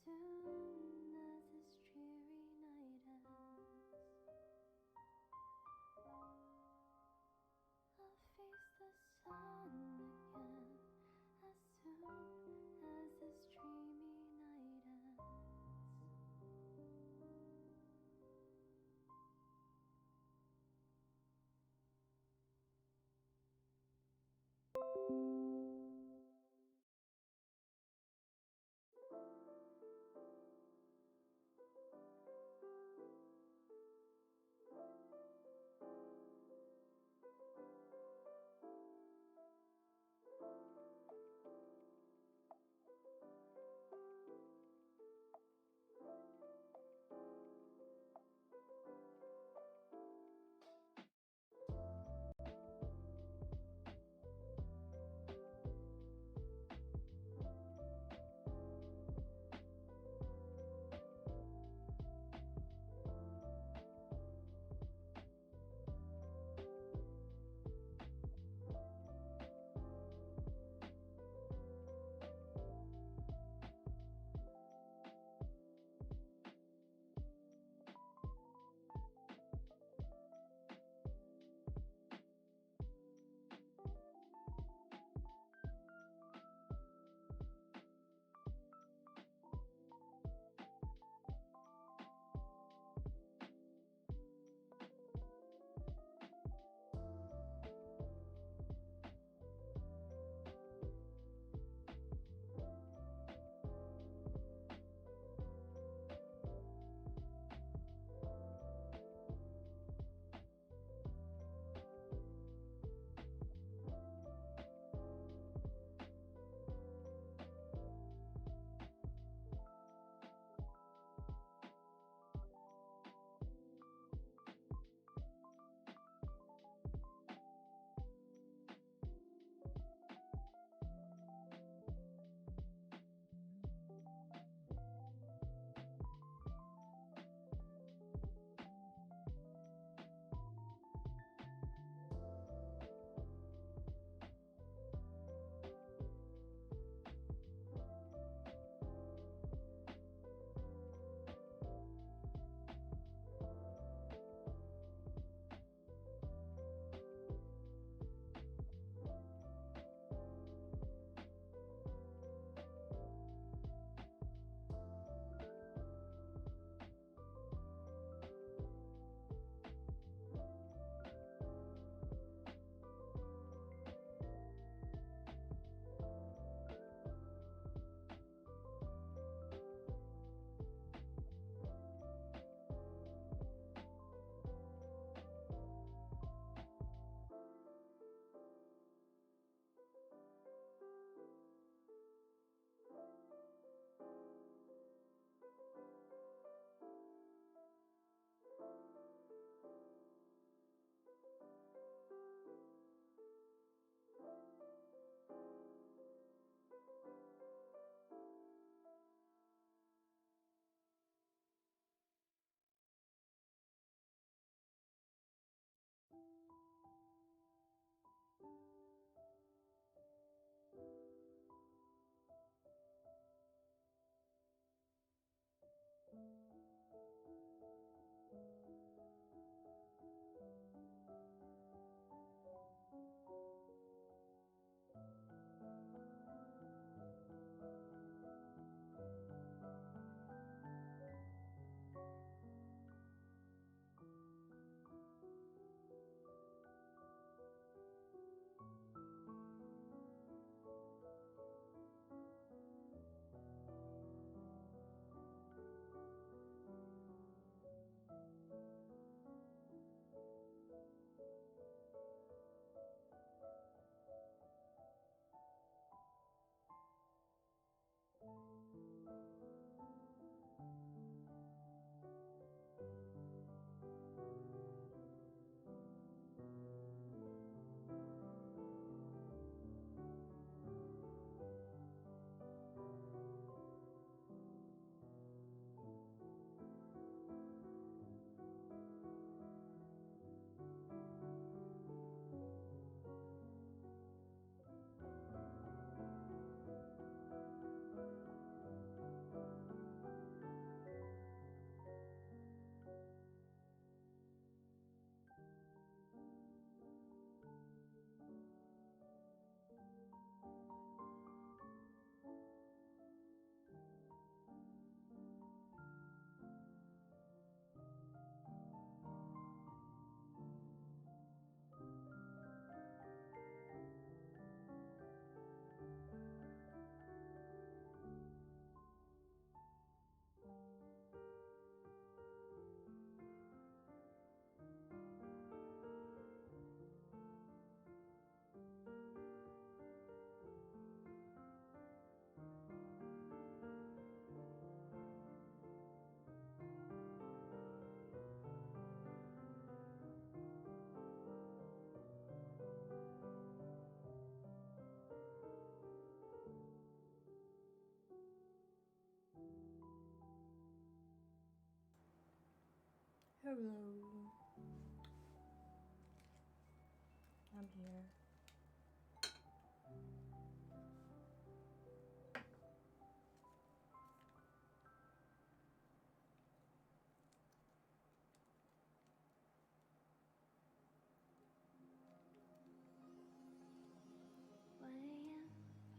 soon as this dreary night ends, I'll face the sun again as soon as this dreamy night ends. Hello. I'm here.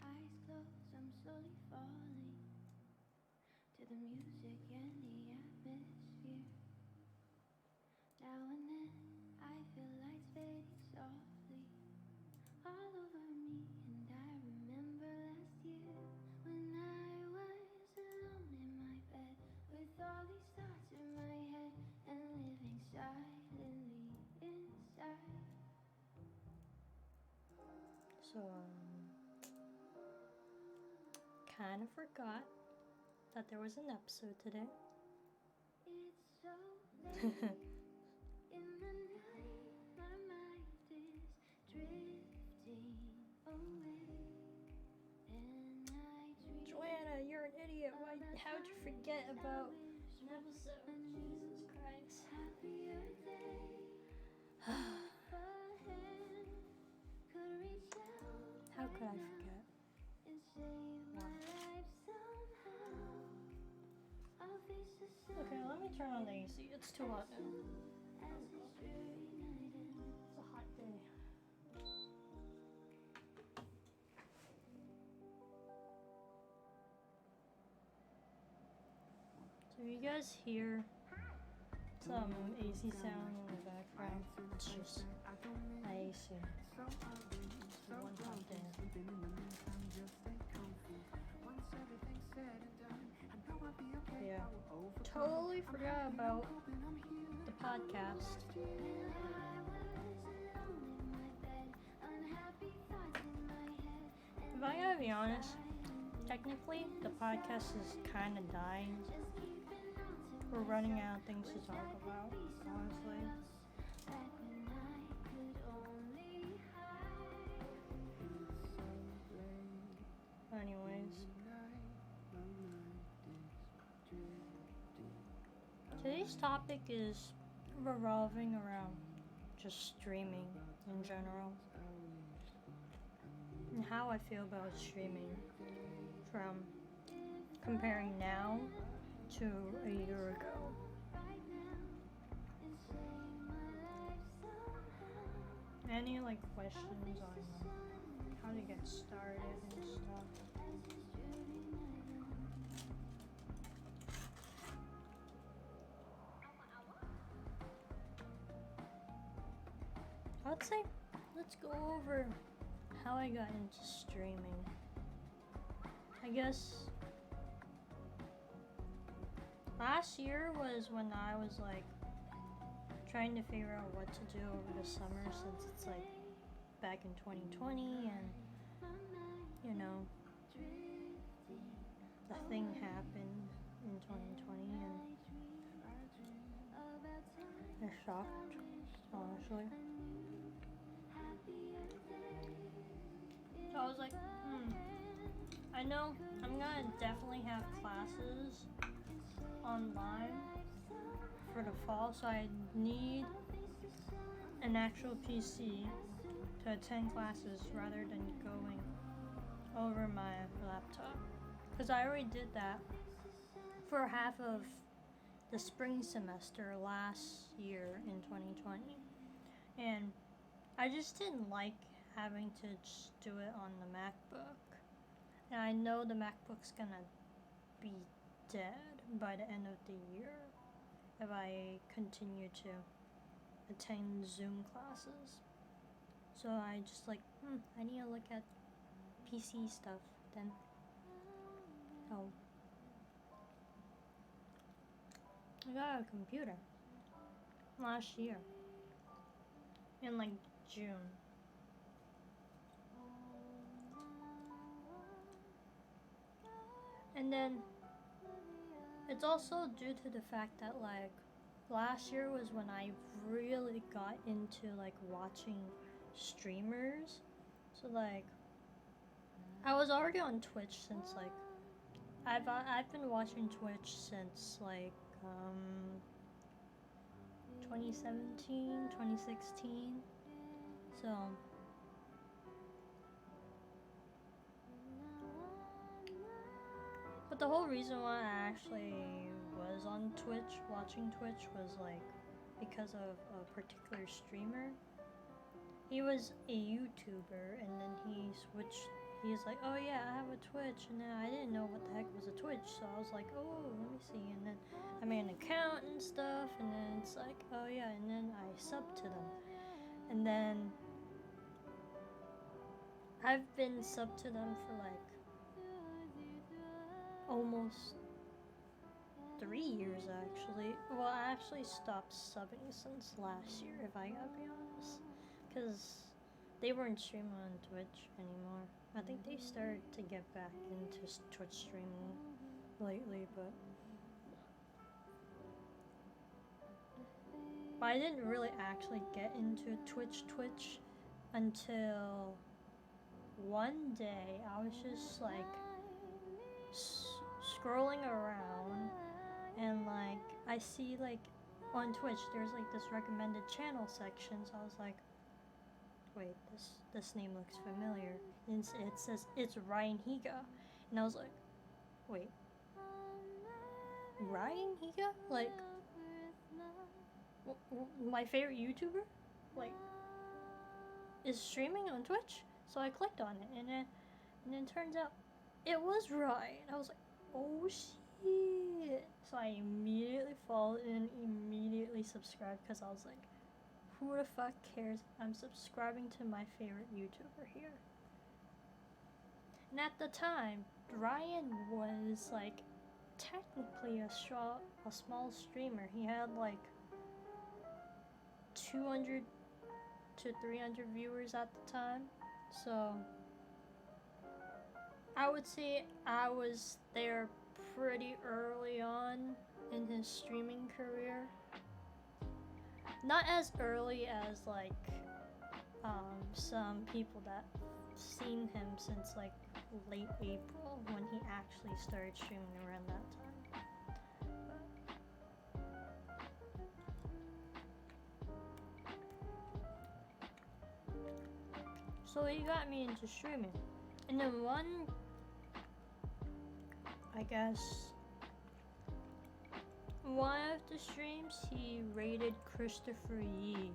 Eyes closed, I'm slowly falling to the music and the atmosphere. Now and then I feel lights fading softly all over me, and I remember last year when I was alone in my bed with all these thoughts in my head and living silently inside. So, kind of forgot that there was an episode today. It's so late in the night, my mind is drifting away, and I dream. Joanna, you're an idiot. How'd you forget about an episode? Jesus Christ. Happier day. How could I forget? Okay, let me turn on the AC. It's too hot now. It's a hot day. So you guys hear some AC sound in the background? It's just my AC. It's one hot day. Yeah, totally forgot about the podcast. If I gotta be honest, technically the podcast is kind of dying. We're running out of things to talk about, honestly. Anyways. Today's topic is revolving around just streaming in general. And how I feel about streaming from comparing now to a year ago. Any questions on how to get started and stuff? I'd say let's go over how I got into streaming. I guess last year was when I was trying to figure out what to do over the summer, since it's back in 2020 and the thing happened in 2020 and I shocked, honestly. So I was like, I know I'm gonna definitely have classes online for the fall, so I need an actual PC to attend classes rather than going over my laptop. Because I already did that for half of the spring semester last year in 2020. And I just didn't like having to just do it on the MacBook. And I know the MacBook's gonna be dead by the end of the year if I continue to attend Zoom classes. So I just I need to look at PC stuff then. Oh. I got a computer last year in June. And then it's also due to the fact that last year was when I really got into watching streamers. So I was already on Twitch since I've been watching Twitch since 2017, 2016. So but the whole reason why I actually was on Twitch, watching Twitch, was like because of a particular streamer. He was a YouTuber, and then he switched. He's like, oh yeah, I have a Twitch, and then I didn't know what the heck was a Twitch, so I was like, oh, let me see, and then I made an account and stuff, and then it's like, oh yeah, and then I subbed to them, and then I've been subbed to them for like almost 3 years actually. Well, I actually stopped subbing since last year, if I gotta be honest, because they weren't streaming on Twitch anymore. I think they started to get back into Twitch streaming lately, but I didn't really actually get into Twitch until one day I was just like scrolling around, and like I see like on Twitch there's like this recommended channel section, so I was like, wait, this name looks familiar. And it says it's Ryan Higa, and I was like, wait, Ryan Higa, like my favorite YouTuber, like is streaming on Twitch. So I clicked on it, and then turns out it was Ryan. I was like, oh shit! So I immediately followed and immediately subscribed, because I was like, who the fuck cares? I'm subscribing to my favorite YouTuber here. And at the time, Ryan was like technically a small streamer. He had like 200 to 300 viewers at the time. So I would say I was there pretty early on in his streaming career. Not as early as like some people that seen him since like late April, when he actually started streaming around that time. So he got me into streaming. And then one of the streams, he rated Christopher Yee.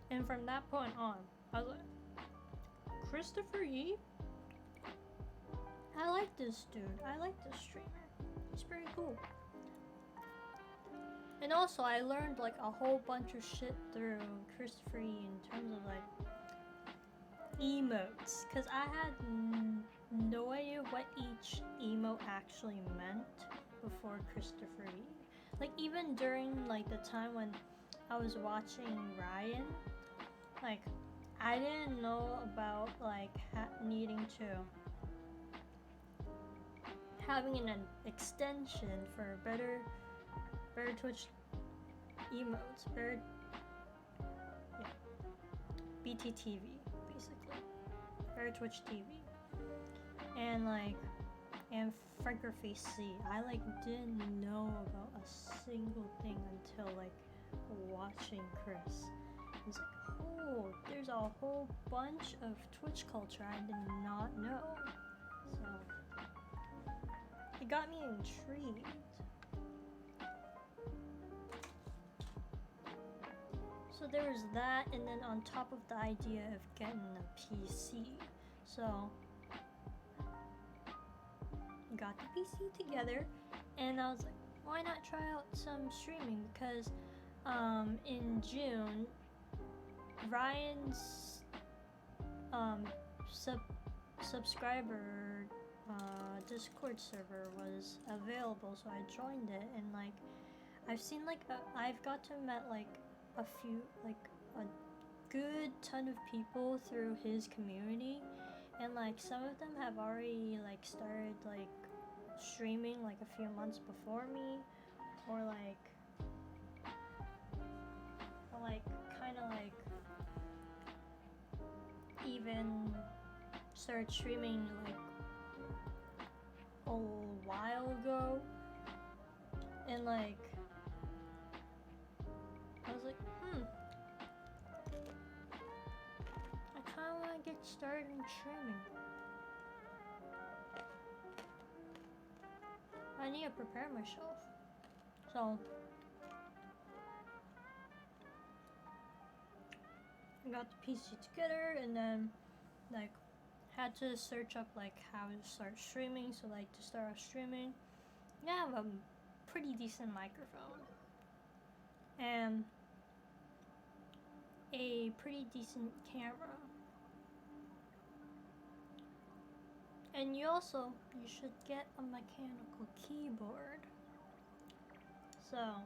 And from that point on, I was like, Christopher Yee? I like this dude. I like this streamer. He's pretty cool. And also, I learned like a whole bunch of shit through Christopher Yee in terms of like emotes, because I had no idea what each emote actually meant before Christopher Yee. Like even during like the time when I was watching Ryan, like I didn't know about like needing to having an extension for better Twitch emotes, BTTV basically, better Twitch TV, and Franker Face C. I like didn't know about a single thing until like watching Chris. It's like, oh, there's a whole bunch of Twitch culture I did not know. So it got me intrigued. So there was that, and then on top of the idea of getting a PC, so got the PC together, and I was like, why not try out some streaming? Because in June, Ryan's subscriber Discord server was available, so I joined it, and like I've seen like I've got to met like a good ton of people through his community, and like some of them have already like started like streaming like a few months before me, or kind of like even started streaming like a while ago, and like like, I kind of want to get started in streaming. I need to prepare myself. So I got the PC together and then like had to search up like how to start streaming. So like to start streaming, you have a pretty decent microphone and a pretty decent camera. And you should get a mechanical keyboard. So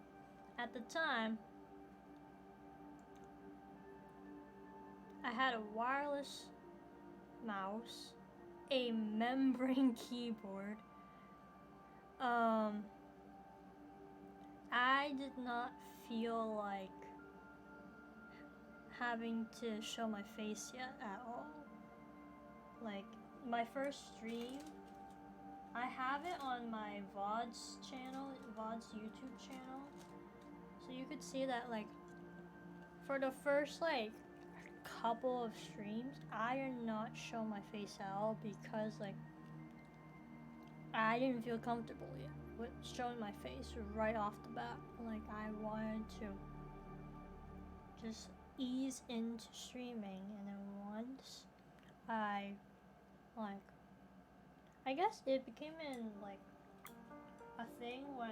at the time I had a wireless mouse, a membrane keyboard. I did not feel like having to show my face yet at all. Like my first stream, I have it on my VOD's YouTube channel. So you could see that like for the first like couple of streams, I did not show my face at all because like I didn't feel comfortable yet with showing my face right off the bat. Like I wanted to just ease into streaming, and then once I guess it became a thing when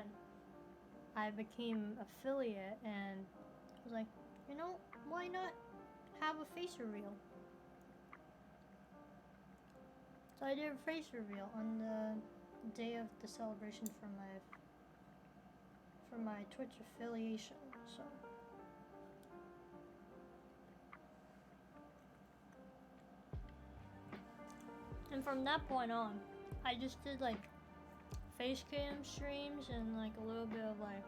I became affiliate, and I was like, why not have a face reveal? So I did a face reveal on the day of the celebration for my Twitch affiliation. So and from that point on, I just did like face cam streams and like a little bit of like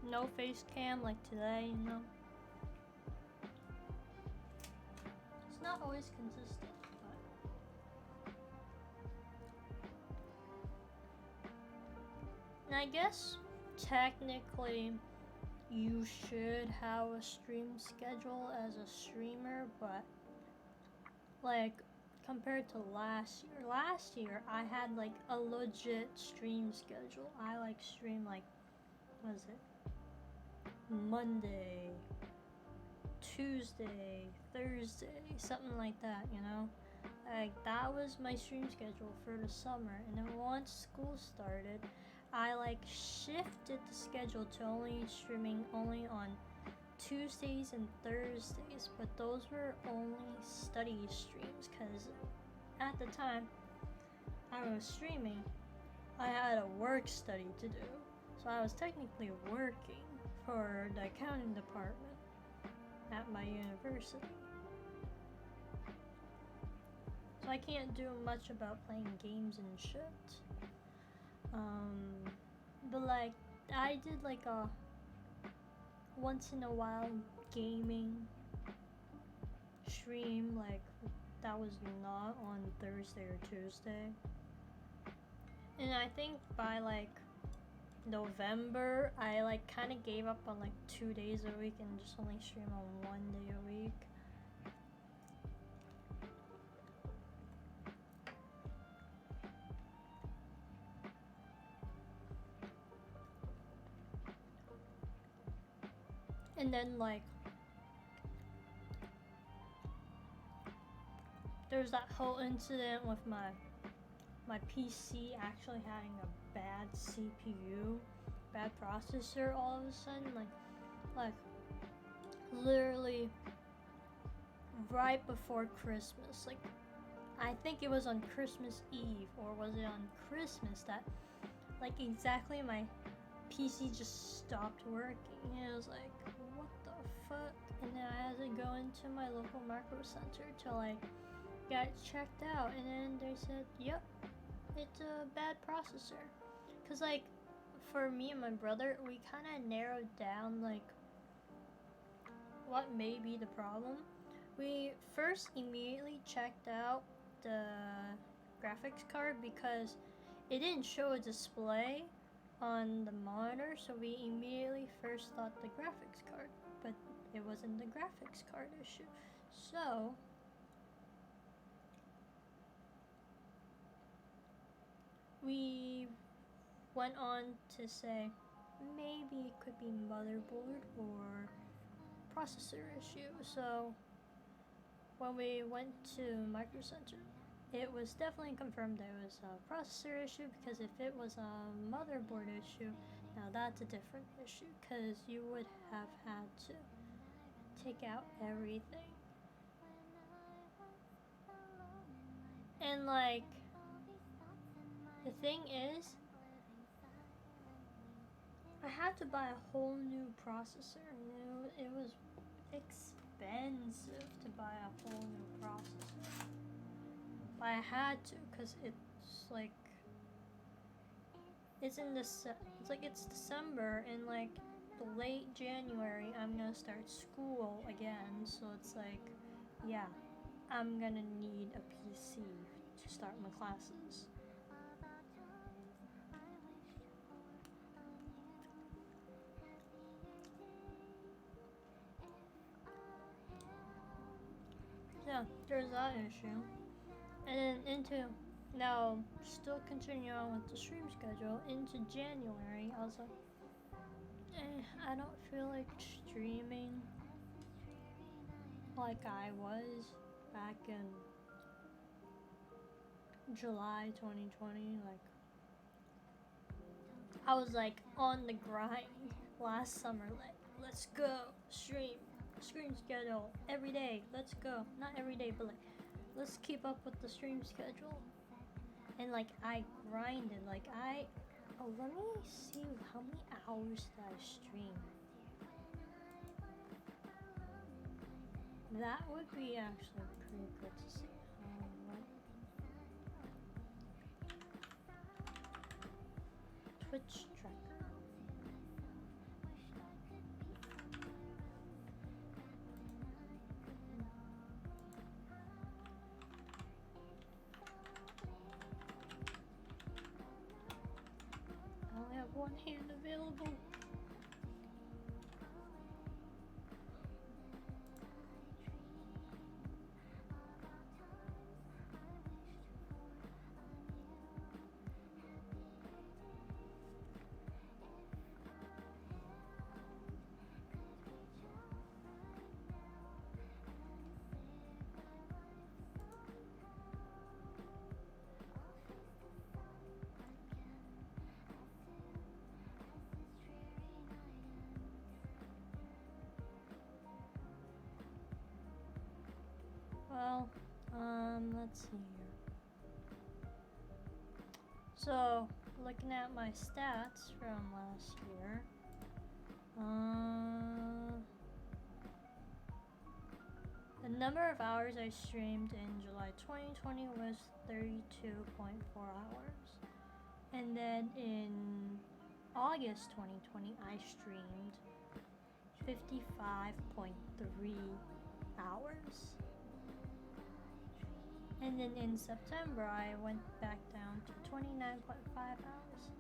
no face cam like today, It's not always consistent, but and I guess technically you should have a stream schedule as a streamer, but like compared to last year I had like a legit stream schedule. I like stream like, what is it, Monday, Tuesday, Thursday, something like that, like that was my stream schedule for the summer. And then once school started, I like shifted the schedule to only streaming only on Tuesdays and Thursdays, but those were only study streams because at the time I was streaming, I had a work study to do, so I was technically working for the accounting department at my university. So I can't do much about playing games and shit. But like I did like a once in a while gaming stream, like that was not on Thursday or Tuesday. And I think by like November, I like kind of gave up on like 2 days a week and just only stream on 1 day a week. And then like there's that whole incident with my PC actually having a bad CPU, bad processor all of a sudden, like literally right before Christmas. Like I think it was on Christmas Eve, or was it on Christmas, that like exactly my PC just stopped working. And I was like, what the fuck? And then I had to go into my local macro center to like get it checked out, and then they said, yep, it's a bad processor. Cause like for me and my brother, we kind of narrowed down like what may be the problem. We first immediately checked out the graphics card because it didn't show a display on the monitor, so we immediately first thought the graphics card. But it wasn't the graphics card issue. So we went on to say maybe it could be motherboard or processor issue. So when we went to Micro Center, it was definitely confirmed that it was a processor issue, because if it was a motherboard issue, now that's a different issue, because you would have had to take out everything. And like, the thing is, I had to buy a whole new processor. It was expensive to buy a whole new processor. But I had to, because it's like, it's December, and like the late January I'm gonna start school again, so it's like, yeah, I'm gonna need a PC to start my classes. Yeah, there's that issue. And then now still continuing on with the stream schedule, into January, I was like, I don't feel like streaming like I was back in July 2020. Like, I was like on the grind last summer, like, let's go stream schedule every day, let's go. Not every day, but like, let's keep up with the stream schedule. And like, I grinded, like, let me see how many hours did I stream. That would be actually pretty good to see. Twitch tracker. I only have one hand available. Well, let's see here. So, looking at my stats from last year, the number of hours I streamed in July 2020 was 32.4 hours. And then in August 2020, I streamed 55.3 hours. And then in September, I went back down to 29.5 hours.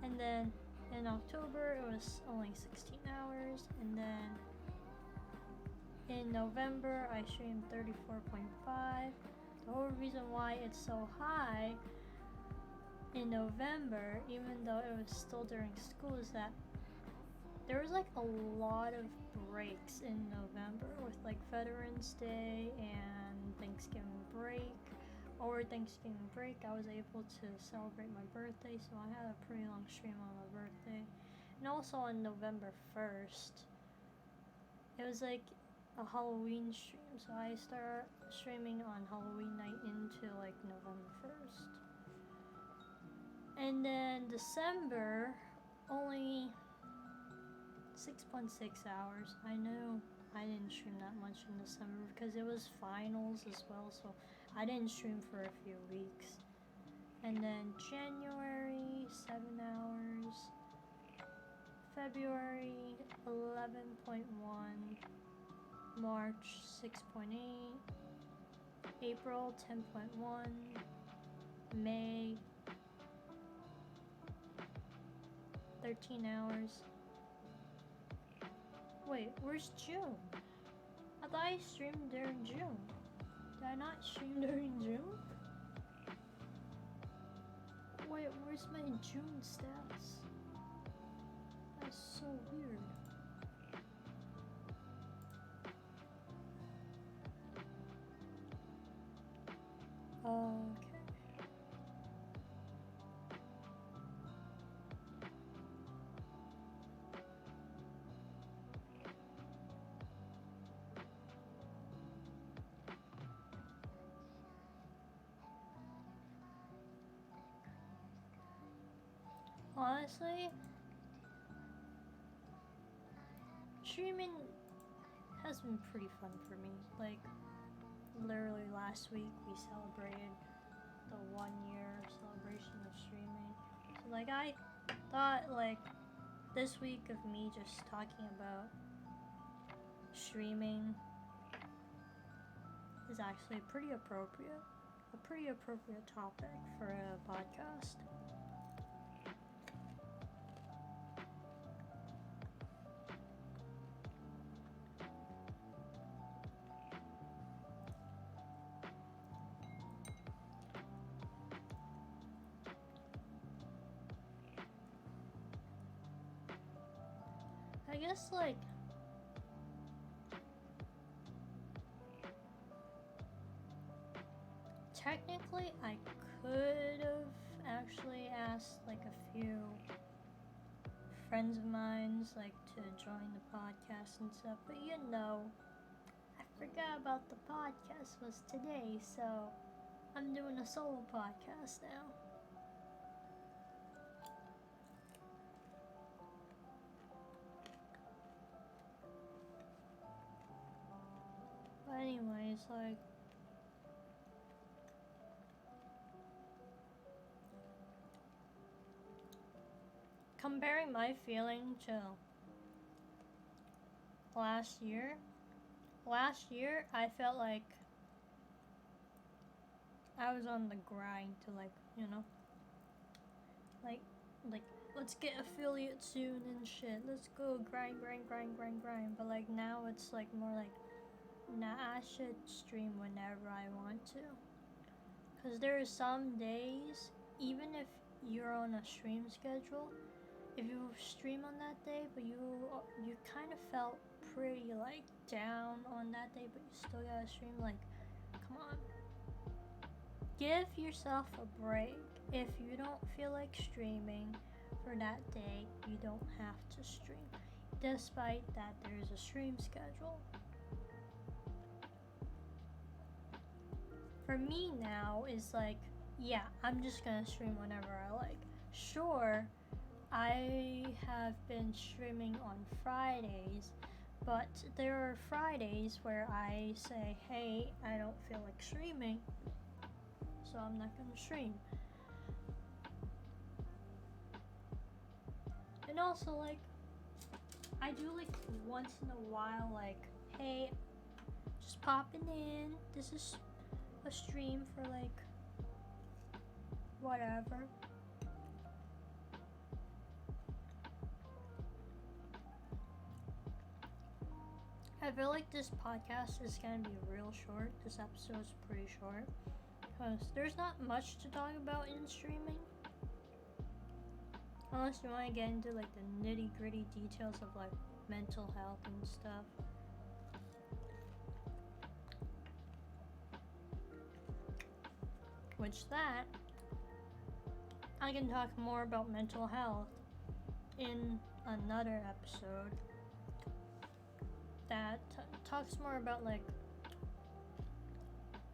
And then in October, it was only 16 hours. And then in November, I streamed 34.5. The whole reason why it's so high in November, even though it was still during school, is that there was like a lot of breaks in November with like Veterans Day and Thanksgiving break. Over Thanksgiving break, I was able to celebrate my birthday, so I had a pretty long stream on my birthday. And also on November 1st, it was like a Halloween stream, so I started streaming on Halloween night into like November 1st. And then December, only 6.6 hours. I know I didn't stream that much in December because it was finals as well, so I didn't stream for a few weeks. And then January, 7 hours. February, 11.1. March, 6.8. April, 10.1. May, 13 hours. Wait, where's June? I thought I streamed during June. Did I not stream during June? Wait, where's my June stats? That's so weird. Okay. Honestly, streaming has been pretty fun for me. Like, literally last week we celebrated the 1 year celebration of streaming. So, like, I thought, like, this week of me just talking about streaming is actually a pretty appropriate topic for a podcast. I guess, like, technically I could have actually asked, like, a few friends of mine, like, to join the podcast and stuff, but you know, I forgot about the podcast was today, so I'm doing a solo podcast now. But anyways, like, comparing my feeling to last year I felt like I was on the grind to, like, you know, like let's get affiliate soon and shit. Let's go grind. But like now it's like more like, nah, I should stream whenever I want to. Cause there are some days, even if you're on a stream schedule, if you stream on that day, but you kind of felt pretty like down on that day, but you still gotta stream, like, come on. Give yourself a break. If you don't feel like streaming for that day, you don't have to stream, despite that there's a stream schedule. For me now is like, yeah, I'm just gonna stream whenever I like. Sure, I have been streaming on Fridays, but there are Fridays where I say, hey, I don't feel like streaming, so I'm not gonna stream. And also, like, I do, like, once in a while, like, hey, just popping in, this is a stream for, like, whatever. I feel like this podcast is gonna be real short. This episode's pretty short, because there's not much to talk about in streaming. Unless you want to get into, like, the nitty-gritty details of, like, mental health and stuff. Which that, I can talk more about mental health in another episode that talks more about, like,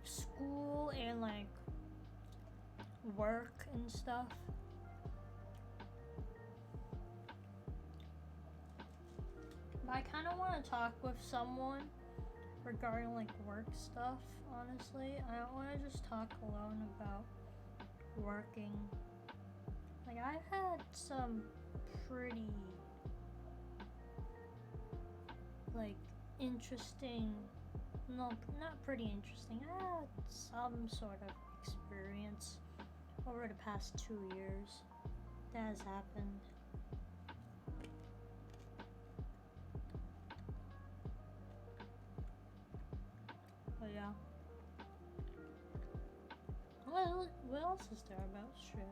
school and, like, work and stuff. But I kind of want to talk with someone regarding, like, work stuff, honestly. I don't want to just talk alone about working. Like, I've had some pretty, like, interesting, no, not pretty interesting, I had some sort of experience over the past 2 years that has happened. What else is there about streaming?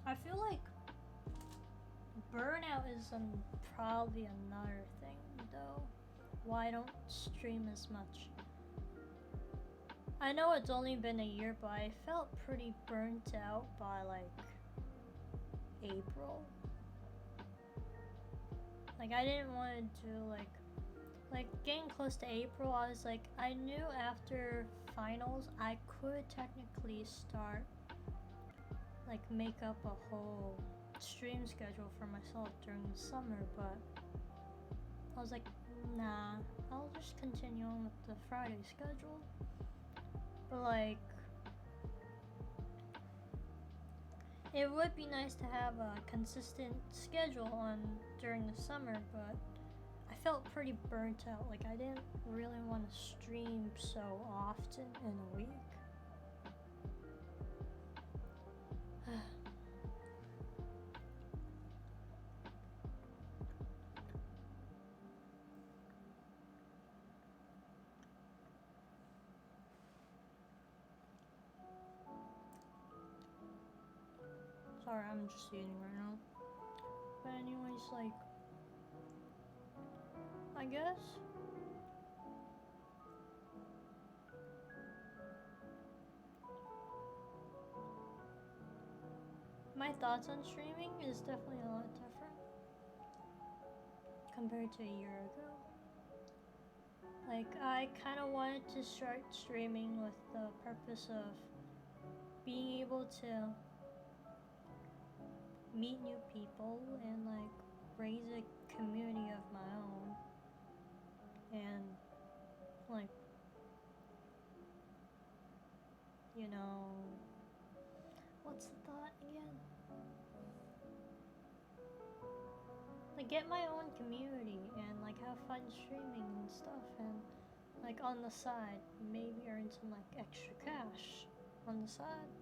I feel like burnout is probably another thing, though. Why I don't stream as much. I know it's only been a year, but I felt pretty burnt out by like April. Like I didn't want to do like getting close to April. I was like, I knew after finals I could technically start like make up a whole stream schedule for myself during the summer, but I was like, nah, I'll just continue on with the Friday schedule. But like, it would be nice to have a consistent schedule on during the summer, but I felt pretty burnt out. Like I didn't really want to stream so often in a week. Sorry, I'm just eating right now. But anyways, like, I guess my thoughts on streaming is definitely a lot different compared to a year ago. Like, I kind of wanted to start streaming with the purpose of being able to meet new people and like raise a community of my own, and like, you know, what's the thought again? Like get my own community and like have fun streaming and stuff, and like on the side maybe earn some like extra cash on the side.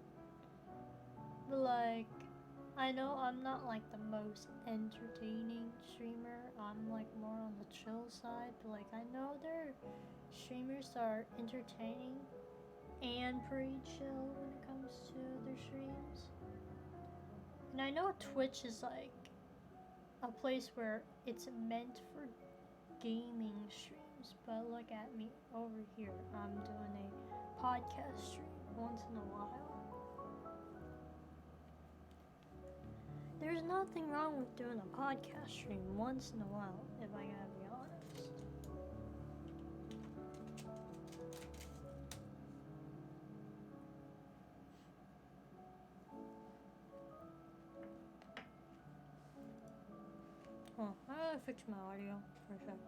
But like, I know I'm not like the most entertaining streamer. I'm like more on the chill side, but like I know there are streamers that are entertaining and pretty chill when it comes to their streams. And I know Twitch is like a place where it's meant for gaming streams, but look at me over here. I'm doing a podcast stream once in a while. There's nothing wrong with doing a podcast stream once in a while, if I gotta be honest. Oh, I gotta fix my audio for a sec.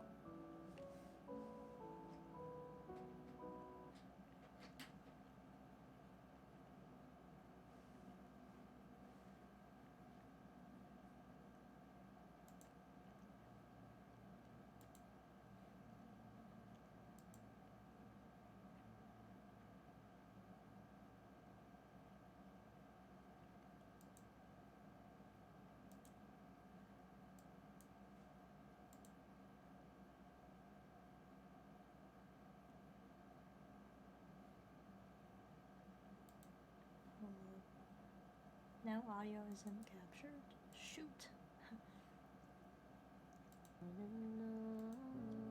Now audio isn't captured. Shoot.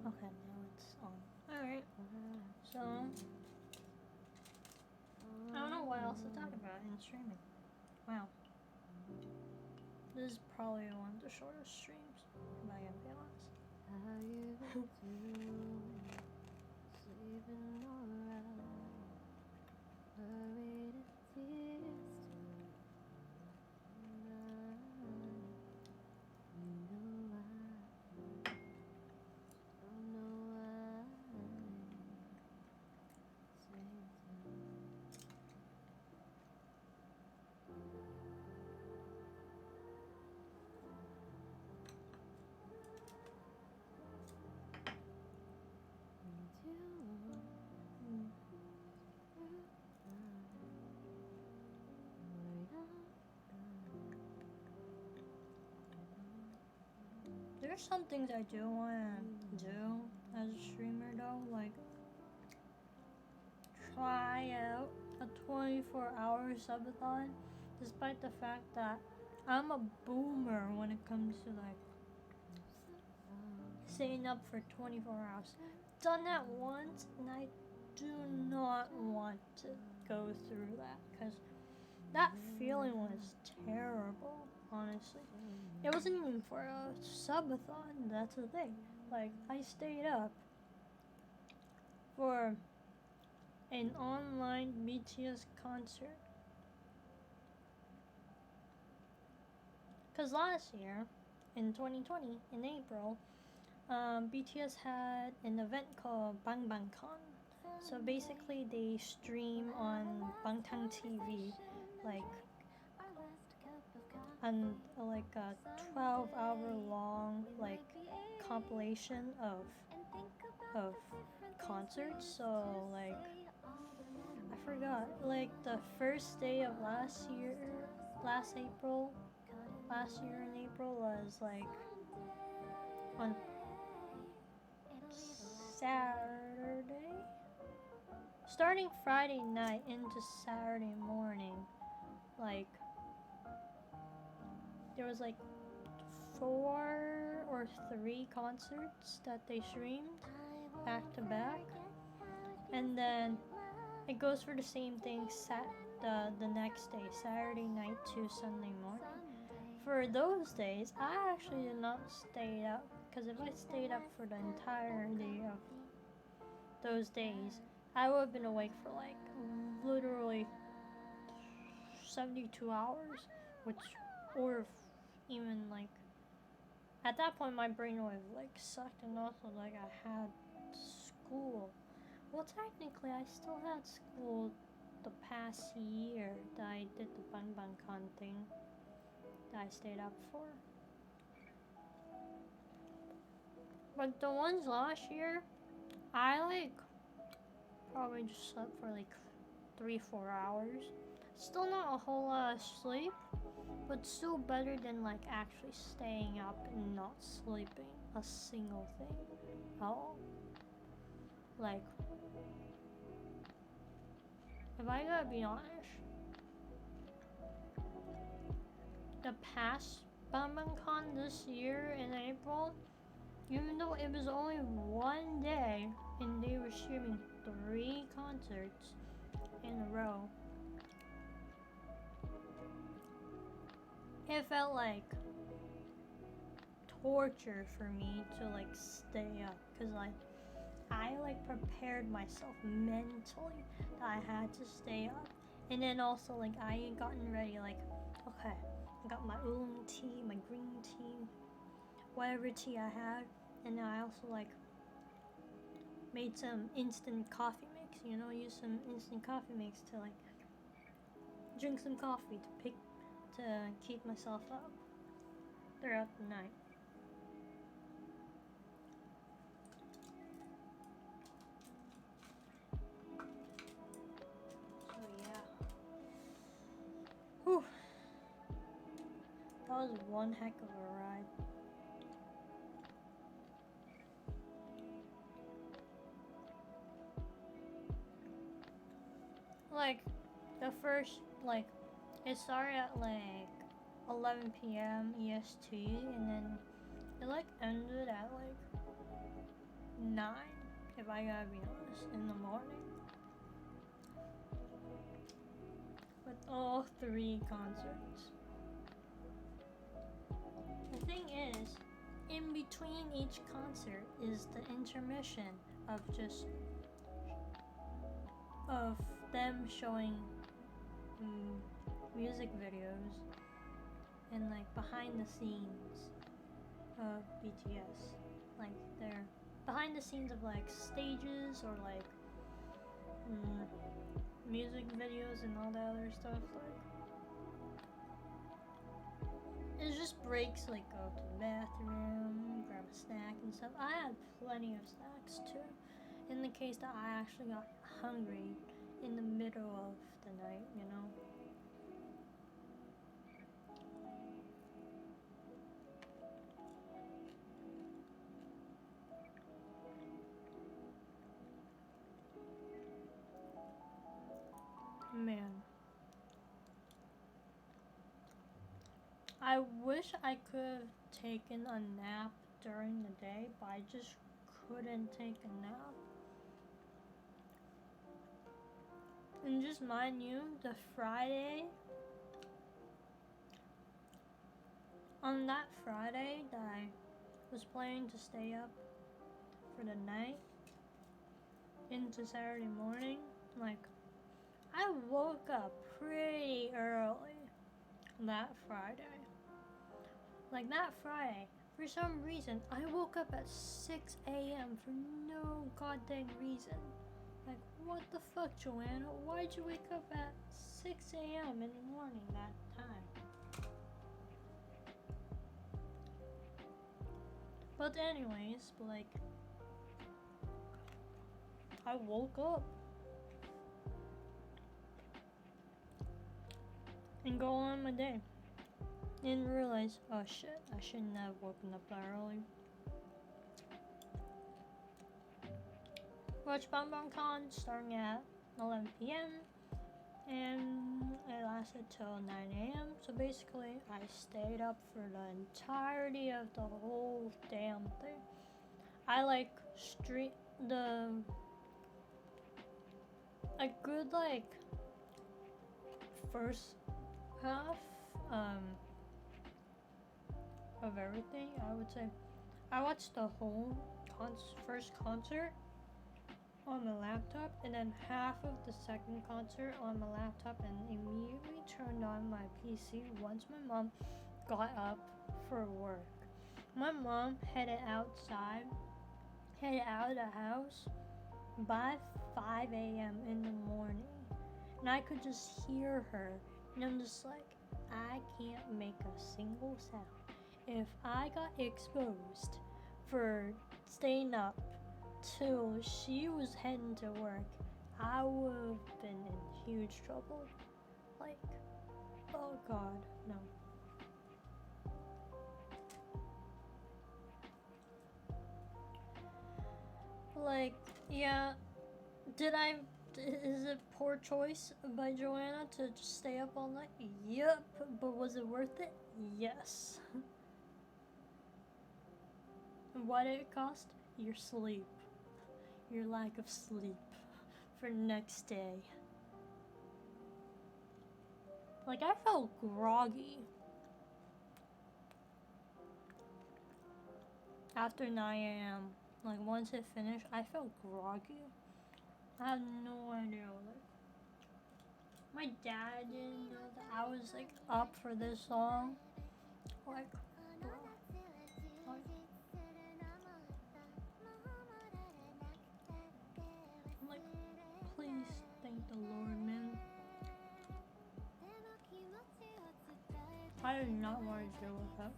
Okay, now it's on. Alright. So, I don't know what else to talk about in streaming. Wow. This is probably one of the shortest streams, if I gotta be honest. There's some things I do want to do as a streamer though, like try out a 24-hour subathon, despite the fact that I'm a boomer when it comes to like staying up for 24 hours. Done that once, and I do not want to go through that because that feeling was terrible, honestly. It wasn't even for a subathon, that's the thing. Like, I stayed up for an online BTS concert. Because last year, in 2020, in April, BTS had an event called Bang Bang Con. So basically, they stream on Bangtan TV, like on like a 12-hour long like compilation of concerts. So like I forgot, like the first day of last year in April was like on Saturday, starting Friday night into Saturday morning. Like there was like 4 or 3 concerts that they streamed back to back, and then it goes for the same thing the next day, Saturday night to Sunday morning. For those days, I actually did not stay up, because if I stayed up for the entirety of those days, I would have been awake for like literally 72 hours, which, or even like, at that point my brain would have like sucked, and also like I had school. Well, technically I still had school the past year that I did the Bang Bang Con thing that I stayed up for. But the ones last year, I like probably just slept for like 3-4 hours. Still not a whole lot of sleep, but still better than like actually staying up and not sleeping a single thing at all. Like, if I gotta be honest, the past Bang Bang Con this year in April, even though it was only one day and they were streaming 3 concerts in a row, it felt like torture for me to like stay up, because like I like prepared myself mentally that I had to stay up, and then also like I had gotten ready, like okay, I got my oolong tea, my green tea, whatever tea I had, and then I also like made some instant coffee mix, use some instant coffee mix to like drink some coffee to keep myself up throughout the night. So yeah. Whew. That was one heck of a ride. Like, the first, like, it started at like 11 p.m. EST, and then it like ended at like 9, if I gotta be honest, in the morning. With all 3 concerts. The thing is, in between each concert is the intermission of them showing music videos and like behind the scenes of BTS, like their behind the scenes of like stages or like music videos and all that other stuff. Like, it's just breaks, like go to the bathroom, grab a snack and stuff. I had plenty of snacks too, in the case that I actually got hungry in the middle of the night, I wish I could have taken a nap during the day, but I just couldn't take a nap. And just mind you, the Friday, on that Friday that I was planning to stay up for the night into Saturday morning, like, I woke up pretty early that Friday. Like, that Friday, for some reason, I woke up at 6 a.m. for no goddamn reason. Like, what the fuck, Joanna? Why'd you wake up at 6 a.m. in the morning that time? But anyways, like, I woke up and go on my day. Didn't realize, oh shit, I shouldn't have woken up that early. Watched BonBonCon starting at 11 p.m. and it lasted till 9 a.m. So basically, I stayed up for the entirety of the whole damn thing. I like a good like first half of everything. I would say I watched the whole first concert on my laptop, and then half of the second concert on my laptop, and immediately turned on my PC once my mom got up for work. My mom headed out of the house by 5 a.m. in the morning, and I could just hear her, and I'm just like, I can't make a single sound. If I got exposed for staying up till she was heading to work, I would have been in huge trouble. Like, oh god, no. Like, yeah, is it poor choice by Joanna to just stay up all night? Yep, but was it worth it? Yes. And what did it cost? Your sleep. Your lack of sleep for next day. Like, I felt groggy after 9 a.m. Like, once it finished, I felt groggy. I had no idea. Like, my dad didn't know that I was like up for this song. Like, bro. Like, please thank the Lord, man. I did not want to deal with that.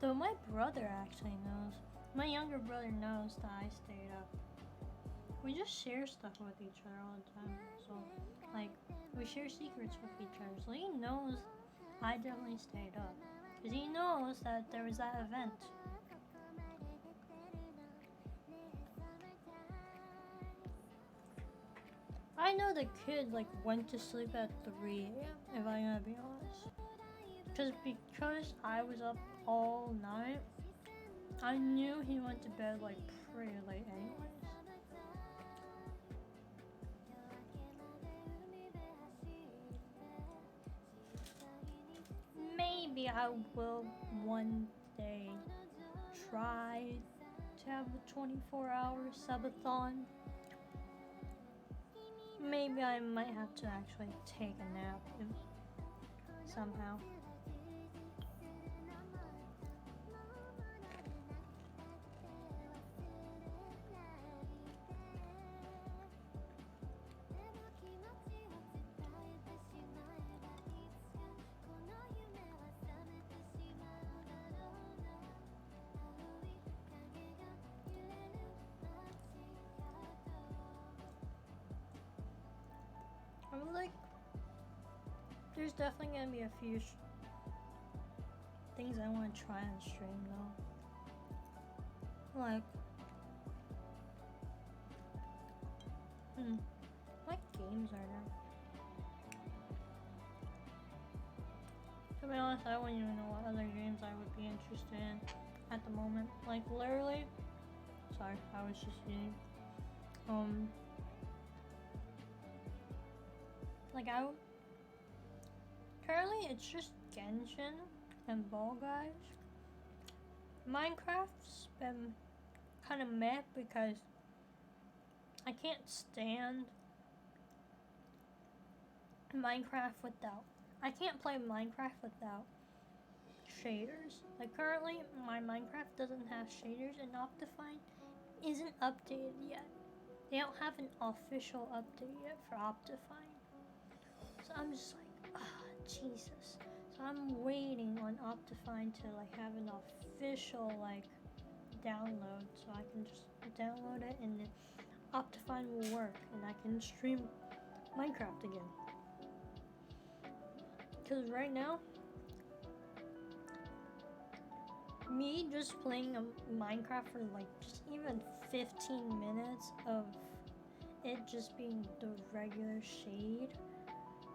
Though my brother actually knows. My younger brother knows that I stayed up. We just share stuff with each other all the time. So, like, we share secrets with each other. So he knows I definitely stayed up. Because he knows that there was that event. I know the kid, like, went to sleep at 3 a.m., if I'm gonna be honest. Because I was up all night, I knew he went to bed, like, pretty late anyways. Maybe I will one day try to have a 24-hour subathon. Maybe I might have to actually take a nap somehow. feel like there's definitely gonna be a few things I want to try on stream though. Like, what games are there? To be honest, I wouldn't even know what other games I would be interested in at the moment. Like, literally, sorry, I was just eating. Like, currently it's just Genshin and Ball Guys. Minecraft's been kind of meh because I can't stand Minecraft without. I can't play Minecraft without shaders. Like, currently, my Minecraft doesn't have shaders, and Optifine isn't updated yet. They don't have an official update yet for Optifine. So I'm just like, Jesus. So I'm waiting on Optifine to like have an official like download, so I can just download it and then Optifine will work and I can stream Minecraft again. Because right now, me just playing Minecraft for like just even 15 minutes of it just being the regular shade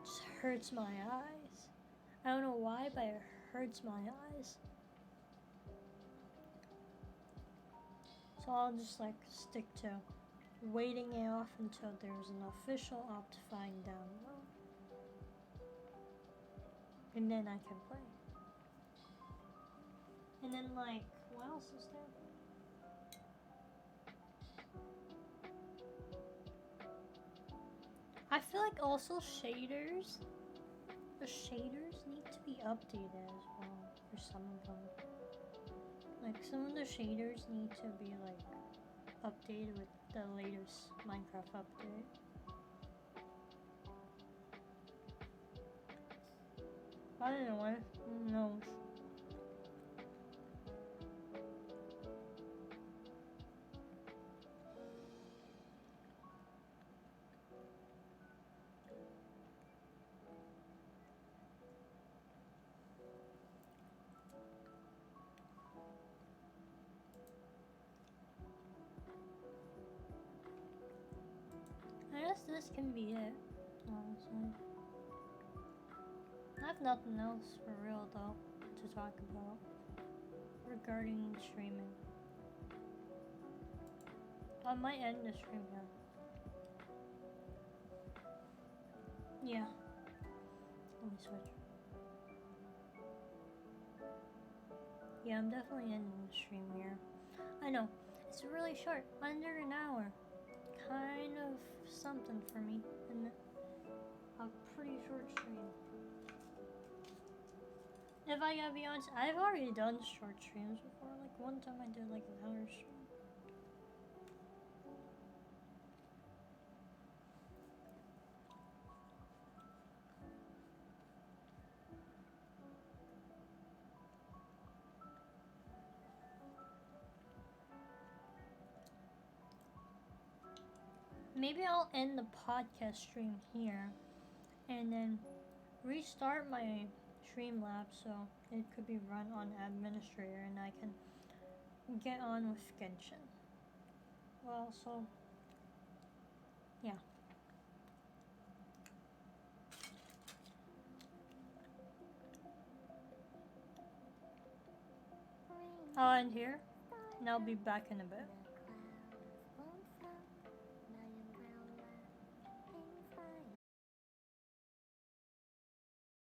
just hurts my eyes. I don't know why, but it hurts my eyes. So I'll just like stick to waiting it off until there's an official Optifine download. And then I can play. And then like, what else is there? I feel like also shaders, the shaders need to be updated as well for some of them. Like some of the shaders need to be like updated with the latest Minecraft update. I don't know what. No. I guess this can be it, honestly. I have nothing else for real though to talk about regarding streaming. I might end the stream now. Yeah. Let me switch. Yeah, I'm definitely ending the stream here. I know, it's really short, under an hour. Kind of something for me, and a pretty short stream. If I gotta be honest, I've already done short streams before. Like one time I did like an hour stream. Maybe I'll end the podcast stream here and then restart my Streamlabs so it could be run on administrator and I can get on with Genshin. Well, so yeah. I'll end here and I'll be back in a bit.